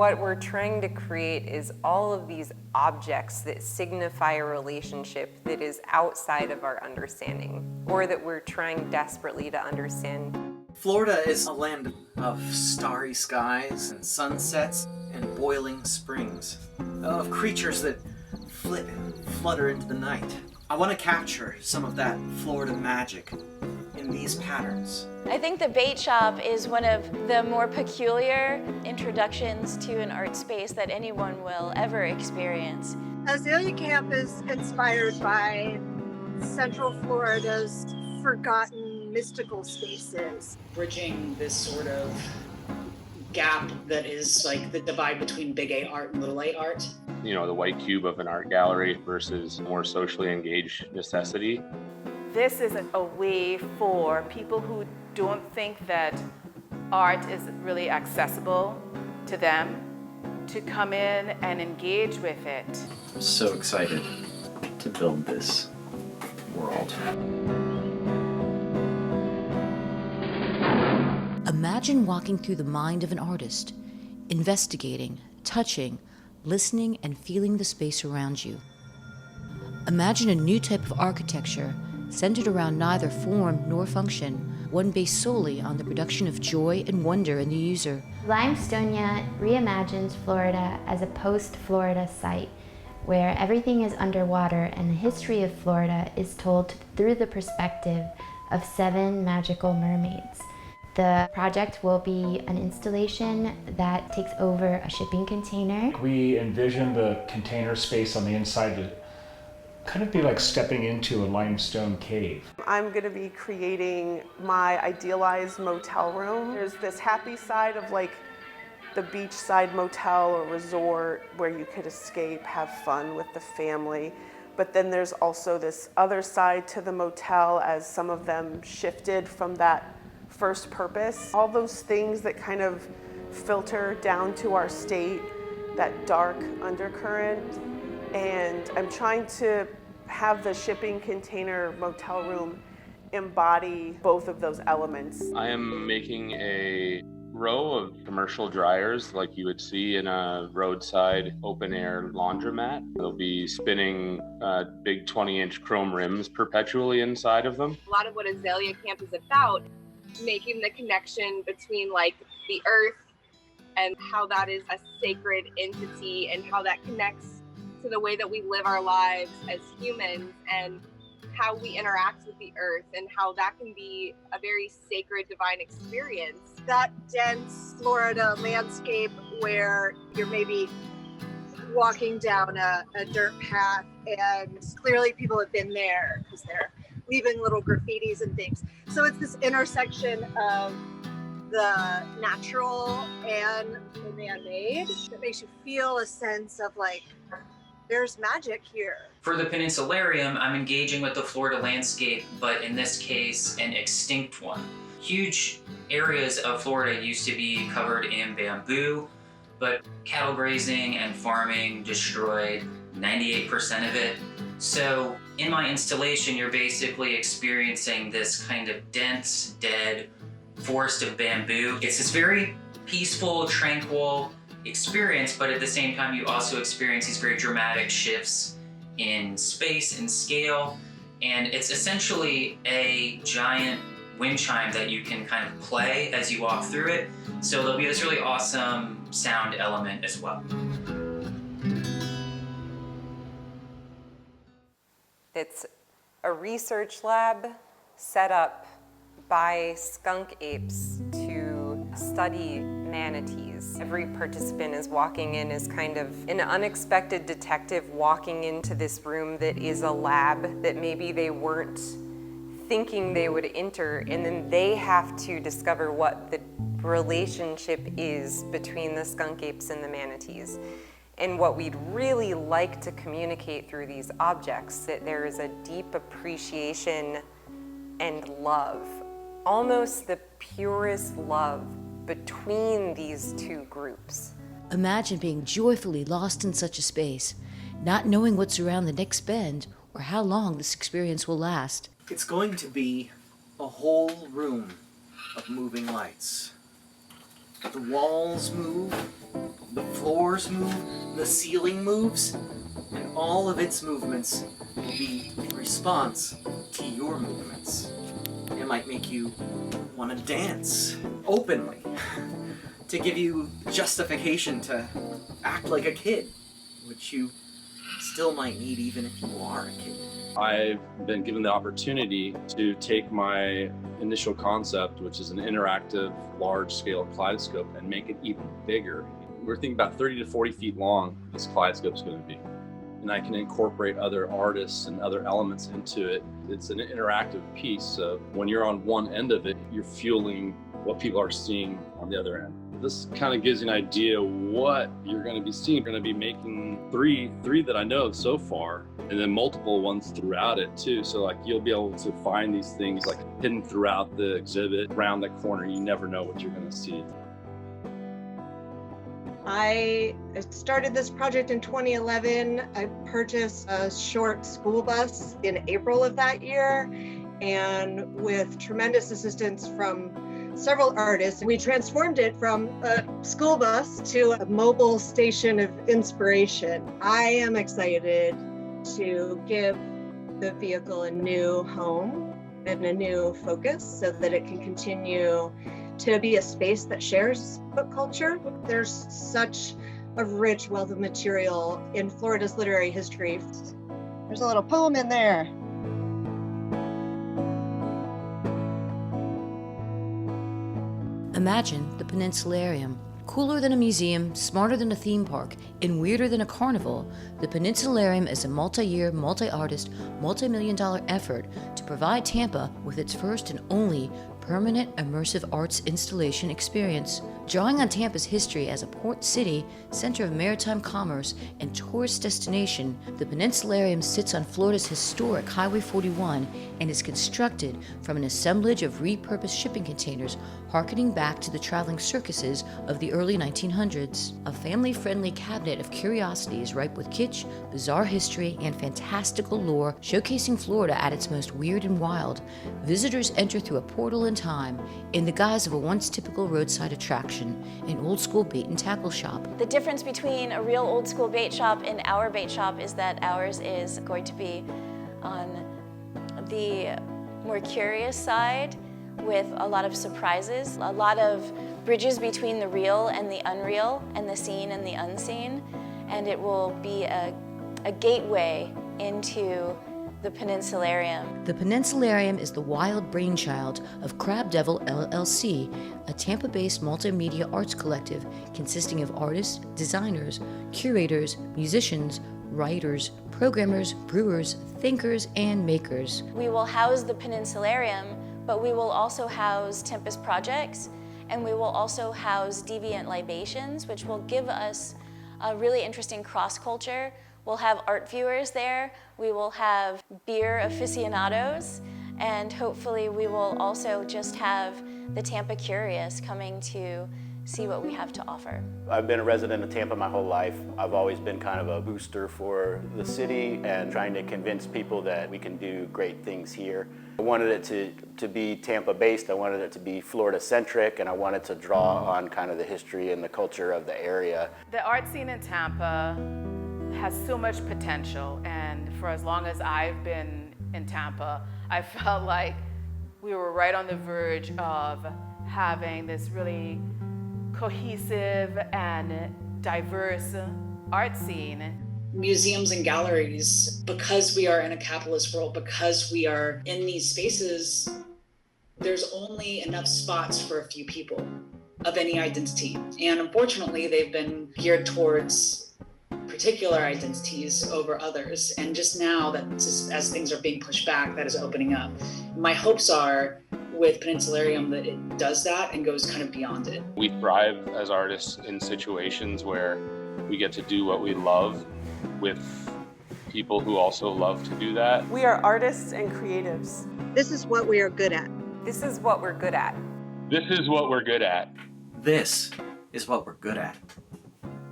What we're trying to create is all of these objects that signify a relationship that is outside of our understanding, or that we're trying desperately to understand. Florida is a land of starry skies and sunsets and boiling springs, of creatures that flit and flutter into the night. I want to capture some of that Florida magic in these patterns. I think the bait shop is one of the more peculiar introductions to an art space that anyone will ever experience. Aelia Camp is inspired by Central Florida's forgotten mystical spaces. Bridging this sort of gap that is like the divide between big A art and little A art. You know, the white cube of an art gallery versus more socially engaged necessity. This is a way for people who don't think that art is really accessible to them to come in and engage with it. I'm so excited to build this world. Imagine walking through the mind of an artist, investigating, touching, listening, and feeling the space around you. Imagine a new type of architecture centered around neither form nor function, one based solely on the production of joy and wonder in the user. Limestonia reimagines Florida as a post-Florida site where everything is underwater and the history of Florida is told through the perspective of 7 magical mermaids. The project will be an installation that takes over a shipping container. We envision the container space on the inside to kind of be like stepping into a limestone cave. I'm going to be creating my idealized motel room. There's this happy side of like the beachside motel or resort where you could escape, have fun with the family. But then there's also this other side to the motel as some of them shifted from that first purpose. All those things that kind of filter down to our state, that dark undercurrent. And I'm trying to have the shipping container motel room embody both of those elements. I am making a row of commercial dryers like you would see in a roadside open-air laundromat. They'll be spinning big 20-inch chrome rims perpetually inside of them. A lot of what Aelia Camp is about, making the connection between like the earth and how that is a sacred entity and how that connects to the way that we live our lives as humans and how we interact with the earth and how that can be a very sacred divine experience. That dense Florida landscape where you're maybe walking down a dirt path and clearly people have been there because they're leaving little graffitis and things. So it's this intersection of the natural and the man-made that makes you feel a sense of like, there's magic here. For the Peninsularium, I'm engaging with the Florida landscape, but in this case, an extinct one. Huge areas of Florida used to be covered in bamboo, but cattle grazing and farming destroyed 98% of it. So in my installation, you're basically experiencing this kind of dense, dead forest of bamboo. It's this very peaceful, tranquil experience, but at the same time, you also experience these very dramatic shifts in space and scale. And it's essentially a giant wind chime that you can kind of play as you walk through it. So there'll be this really awesome sound element as well. It's a research lab set up by skunk apes to study manatees. Every participant is walking in as kind of an unexpected detective walking into this room that is a lab that maybe they weren't thinking they would enter, and then they have to discover what the relationship is between the skunk apes and the manatees. And what we'd really like to communicate through these objects, that there is a deep appreciation and love, almost the purest love between these two groups. Imagine being joyfully lost in such a space, not knowing what's around the next bend or how long this experience will last. It's going to be a whole room of moving lights. The walls move, The floors move, the ceiling moves, and all of its movements will be in response to your movements. It might make you want to dance openly, to give you justification to act like a kid, which you still might need even if you are a kid. I've been given the opportunity to take my initial concept, which is an interactive, large-scale kaleidoscope, and make it even bigger. We're thinking about 30 to 40 feet long, this kaleidoscope is going to be. And I can incorporate other artists and other elements into it. It's an interactive piece, so when you're on one end of it, you're fueling what people are seeing on the other end. This kind of gives you an idea what you're going to be seeing. You're going to be making three that I know of so far, and then multiple ones throughout it too. So like you'll be able to find these things like hidden throughout the exhibit. Around the corner, you never know what you're going to see. I started this project in 2011. I purchased a short school bus in April of that year, and with tremendous assistance from several artists, we transformed it from a school bus to a mobile station of inspiration. I am excited to give the vehicle a new home and a new focus so that it can continue to be a space that shares book culture. There's such a rich wealth of material in Florida's literary history. There's a little poem in there. Imagine the Peninsularium. Cooler than a museum, smarter than a theme park, and weirder than a carnival, the Peninsularium is a multi-year, multi-artist, multi-million-dollar effort to provide Tampa with its first and only permanent immersive arts installation experience. Drawing on Tampa's history as a port city, center of maritime commerce, and tourist destination, the Peninsularium sits on Florida's historic Highway 41 and is constructed from an assemblage of repurposed shipping containers harkening back to the traveling circuses of the early 1900s. A family-friendly cabinet of curiosities ripe with kitsch, bizarre history, and fantastical lore showcasing Florida at its most weird and wild. Visitors enter through a portal in time in the guise of a once typical roadside attraction, an old-school bait and tackle shop. The difference between a real old-school bait shop and our bait shop is that ours is going to be on the more curious side with a lot of surprises, a lot of bridges between the real and the unreal, and the seen and the unseen, and it will be a gateway into the Peninsularium. The Peninsularium is the wild brainchild of Crab Devil LLC, a Tampa-based multimedia arts collective consisting of artists, designers, curators, musicians, writers, programmers, brewers, thinkers, and makers. We will house the Peninsularium, but we will also house Tempest projects, and we will also house Deviant Libations, which will give us a really interesting cross-culture. We'll have art viewers there, we will have beer aficionados, and hopefully we will also just have the Tampa curious coming to see what we have to offer. I've been a resident of Tampa my whole life. I've always been kind of a booster for the city and trying to convince people that we can do great things here. I wanted it to be Tampa-based, I wanted it to be Florida-centric, and I wanted to draw on kind of the history and the culture of the area. The art scene in Tampa has so much potential, and for as long as I've been in Tampa, I felt like we were right on the verge of having this really cohesive and diverse art scene. Museums and galleries, because we are in a capitalist world, because we are in these spaces, there's only enough spots for a few people of any identity. And unfortunately, they've been geared towards particular identities over others. And just now, that just, as things are being pushed back, that is opening up. My hopes are with Peninsularium that it does that and goes kind of beyond it. We thrive as artists in situations where we get to do what we love with people who also love to do that. We are artists and creatives. This is what we are good at. This is what we're good at. This is what we're good at. This is what we're good at.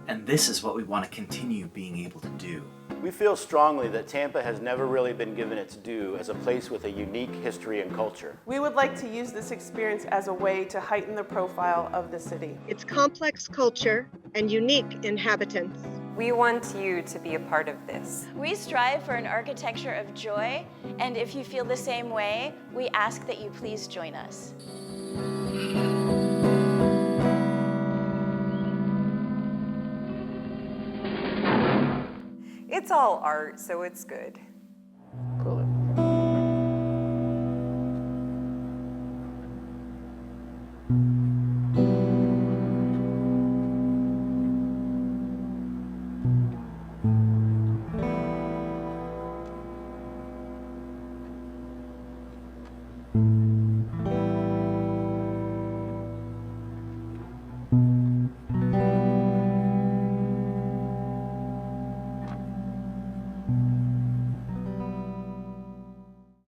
And this is what we want to continue being able to do. We feel strongly that Tampa has never really been given its due as a place with a unique history and culture. We would like to use this experience as a way to heighten the profile of the city. Its complex culture and unique inhabitants. We want you to be a part of this. We strive for an architecture of joy, and if you feel the same way, we ask that you please join us. It's all art, so it's good.